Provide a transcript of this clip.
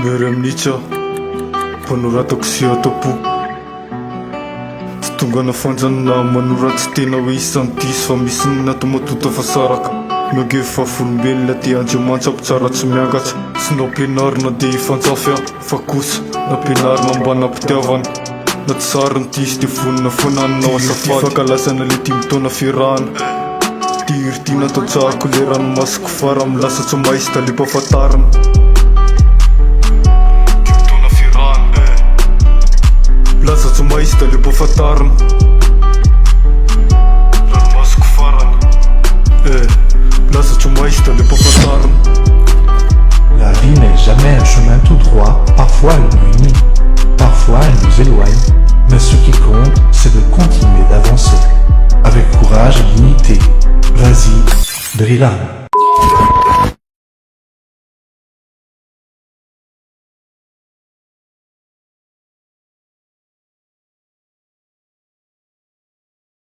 Miaramnitsa mpanoratako siatapo tsy tonga nafanjanona manoratsy tena hoe isan'ny diso fa misy ny natomatota fasaraka miange fahafolombelona ty Andriamanitra mpitsara tsy miangatra sy nampianarina dia ifanjafy aho fa kosa nampianarina mba nampitiavana na tsy sary ny tisy dia vonina fonanina asafady fankalasana le ty mitona fiarahana ty irity nataotsahako le ranomasoko fara milasa tsy mahisy da le mpahafantarana lasa tsy mahisy da le mpahafantarana ranomasoko farana lasa tsy mahisy da le mpahafantarana. La vie n'est jamais un chemin tout droit, parfois elle nous unit, parfois elle nous éloigne, mais ce qui compte, c'est de continuer d'avancer, avec courage et dignité. Vas-y, Drilan.